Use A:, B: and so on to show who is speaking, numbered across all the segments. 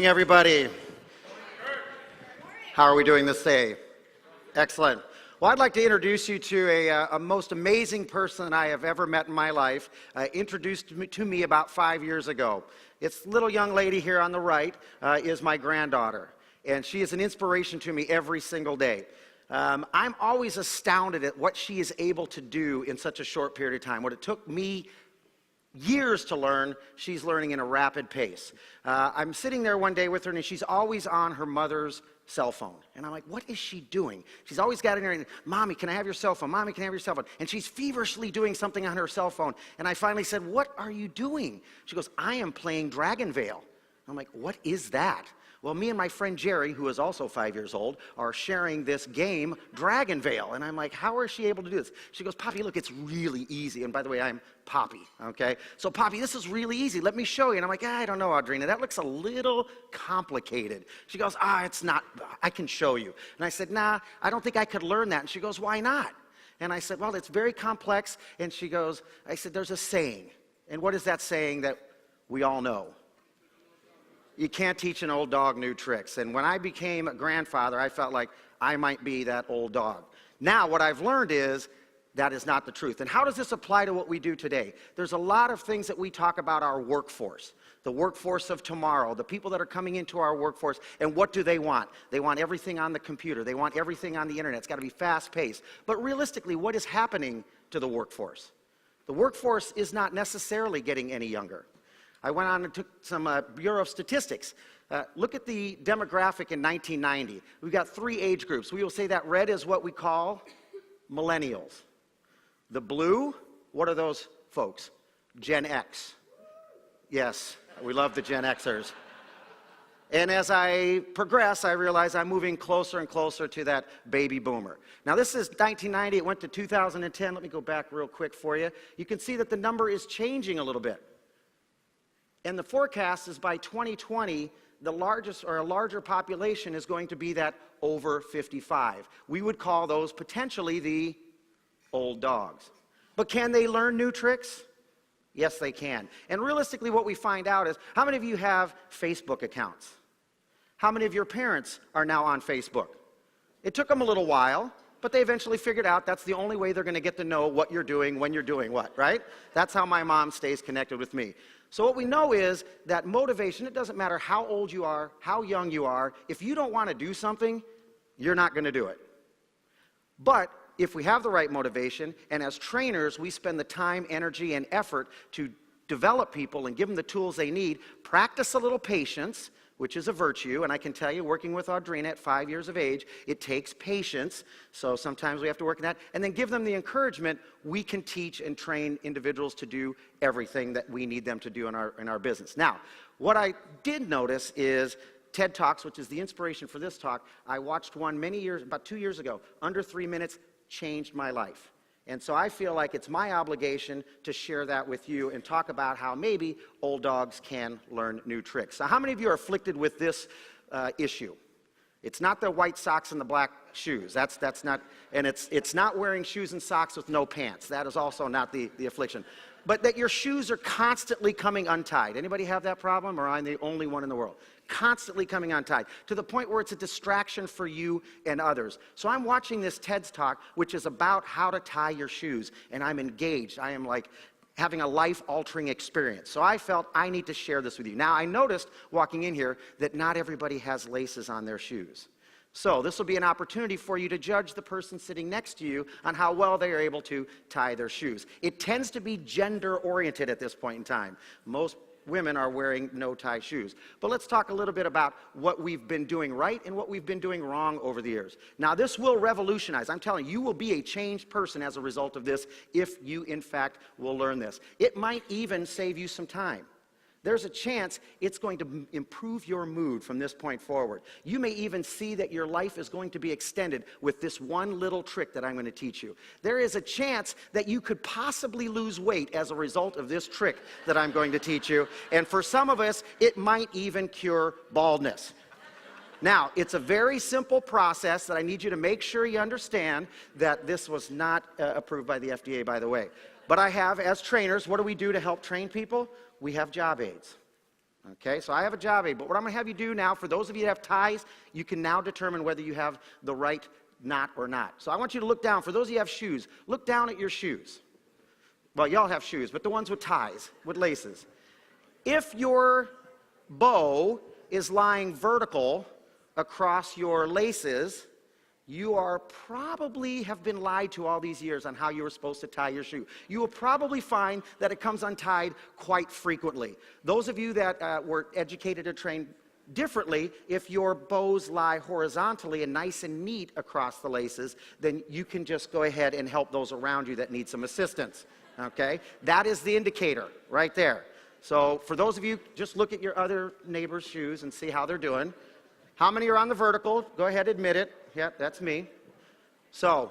A: morning, everybody. How are we doing this day? Excellent. Well, I'd like to introduce you to a most amazing person I have ever met in my life, introduced to me about 5 years ago. This little young lady here on the right is my granddaughter, and she is an inspiration to me every single day. I'm always astounded at what she is able to do in such a short period of time. What it took me years to learn, she's learning in a rapid pace. I'm sitting there one day with her, and she's always on her mother's cell phone. And I'm like, what is she doing? She's always got in her, and, Mommy, can I have your cell phone? Mommy, can I have your cell phone? And she's feverishly doing something on her cell phone. And I finally said, what are you doing? She goes, I am playing Dragon Veil. I'm like, what is that? Well, me and my friend Jerry, who is also 5 years old, are sharing this game, Dragon Veil. And I'm like, how is she able to do this? She goes, Poppy, look, it's really easy. And by the way, I'm Poppy, okay? So, Poppy, this is really easy. Let me show you. And I'm like, I don't know, Audrina. That looks a little complicated. She goes, it's not. I can show you. And I said, nah, I don't think I could learn that. And she goes, why not? And I said, well, it's very complex. And she goes, I said, there's a saying. And what is that saying that we all know? You can't teach an old dog new tricks. And when I became a grandfather, I felt like I might be that old dog. Now, what I've learned is that is not the truth. And how does this apply to what we do today? There's a lot of things that we talk about our workforce, the workforce of tomorrow, the people that are coming into our workforce, and what do they want? They want everything on the computer. They want everything on the internet. It's got to be fast-paced. But realistically, what is happening to the workforce? The workforce is not necessarily getting any younger. I went on and took some Bureau of Statistics. Look at the demographic in 1990. We've got 3 age groups. We will say that red is what we call millennials. The blue, what are those folks? Gen X. Yes, we love the Gen Xers. And as I progress, I realize I'm moving closer and closer to that baby boomer. Now, this is 1990. It went to 2010. Let me go back real quick for you. You can see that the number is changing a little bit. And the forecast is by 2020, the largest or a larger population is going to be that over 55. We would call those potentially the old dogs. But can they learn new tricks? Yes, they can. And realistically, what we find out is, how many of you have Facebook accounts? How many of your parents are now on Facebook? It took them a little while, but they eventually figured out that's the only way they're going to get to know what you're doing when you're doing what, right? That's how my mom stays connected with me. So what we know is that motivation, it doesn't matter how old you are, how young you are, if you don't want to do something, you're not going to do it. But if we have the right motivation, and as trainers, we spend the time, energy, and effort to develop people and give them the tools they need, practice a little patience, which is a virtue, and I can tell you, working with Audrina at 5 years of age, it takes patience, so sometimes we have to work on that, and then give them the encouragement. We can teach and train individuals to do everything that we need them to do in our business. Now, what I did notice is TED Talks, which is the inspiration for this talk. I watched one about 2 years ago, under 3 minutes, changed my life. And so I feel like it's my obligation to share that with you and talk about how maybe old dogs can learn new tricks. So how many of you are afflicted with this issue? It's not the white socks and the black shoes. That's not, and it's not wearing shoes and socks with no pants. That is also not the affliction. But that your shoes are constantly coming untied. Anybody have that problem, or I'm the only one in the world? Constantly coming untied, to the point where it's a distraction for you and others. So I'm watching this TED Talk, which is about how to tie your shoes, and I'm engaged. I am like having a life-altering experience. So I felt I need to share this with you. Now, I noticed walking in here that not everybody has laces on their shoes. So this will be an opportunity for you to judge the person sitting next to you on how well they are able to tie their shoes. It tends to be gender-oriented at this point in time. Most women are wearing no-tie shoes. But let's talk a little bit about what we've been doing right and what we've been doing wrong over the years. Now, this will revolutionize. I'm telling you, you will be a changed person as a result of this if you, in fact, will learn this. It might even save you some time. There's a chance it's going to improve your mood from this point forward. You may even see that your life is going to be extended with this one little trick that I'm going to teach you. There is a chance that you could possibly lose weight as a result of this trick that I'm going to teach you. And for some of us, it might even cure baldness. Now, it's a very simple process that I need you to make sure you understand that this was not approved by the FDA, by the way. But I have, as trainers, what do we do to help train people? We have job aids. Okay, so I have a job aid, but what I'm going to have you do now, for those of you that have ties, you can now determine whether you have the right knot or not. So I want you to look down. For those of you who have shoes, look down at your shoes. Well, y'all have shoes, but the ones with ties, with laces. If your bow is lying vertical across your laces, you are probably have been lied to all these years on how you were supposed to tie your shoe. You will probably find that it comes untied quite frequently. Those of you that were educated or trained differently, if your bows lie horizontally and nice and neat across the laces, then you can just go ahead and help those around you that need some assistance. Okay? That is the indicator right there. So for those of you, just look at your other neighbor's shoes and see how they're doing. How many are on the vertical? Go ahead, admit it. Yeah, that's me. So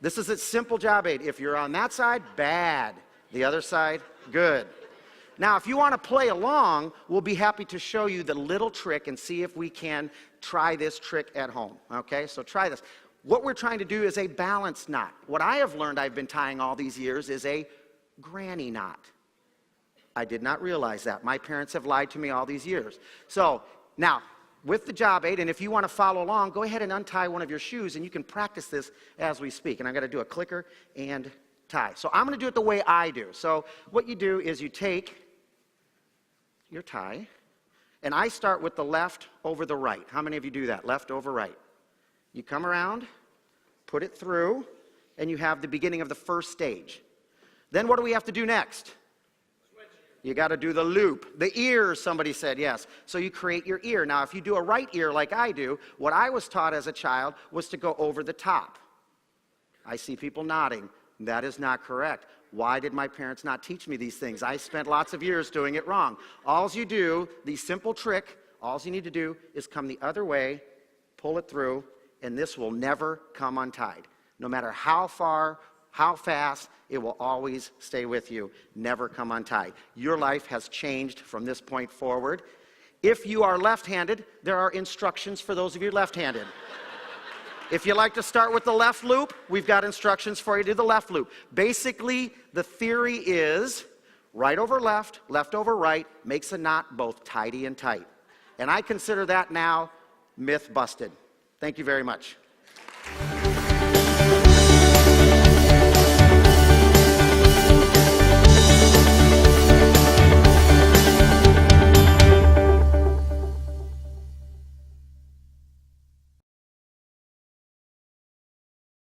A: this is a simple job aid. If you're on that side, bad. The other side, good. Now, if you want to play along, we'll be happy to show you the little trick and see if we can try this trick at home. Okay, so try this. What we're trying to do is a balance knot. What I have learned I've been tying all these years is a granny knot. I did not realize that. My parents have lied to me all these years. So now, with the job aid, and if you want to follow along, go ahead and untie one of your shoes, and you can practice this as we speak. And I'm going to do a clicker and tie. So I'm going to do it the way I do. So what you do is you take your tie, and I start with the left over the right. How many of you do that? Left over right. You come around, put it through, and you have the beginning of the first stage. Then what do we have to do next? You got to do the loop. The ear, somebody said, yes. So you create your ear. Now, if you do a right ear like I do, what I was taught as a child was to go over the top. I see people nodding. That is not correct. Why did my parents not teach me these things? I spent lots of years doing it wrong. All you do, the simple trick, all you need to do is come the other way, pull it through, and this will never come untied. No matter how far, how fast, it will always stay with you, never come untied. Your life has changed from this point forward. If you are left-handed, there are instructions for those of you left-handed. If you like to start with the left loop, we've got instructions for you to do the left loop. Basically, the theory is right over left, left over right, makes a knot both tidy and tight. And I consider that now myth busted. Thank you very much.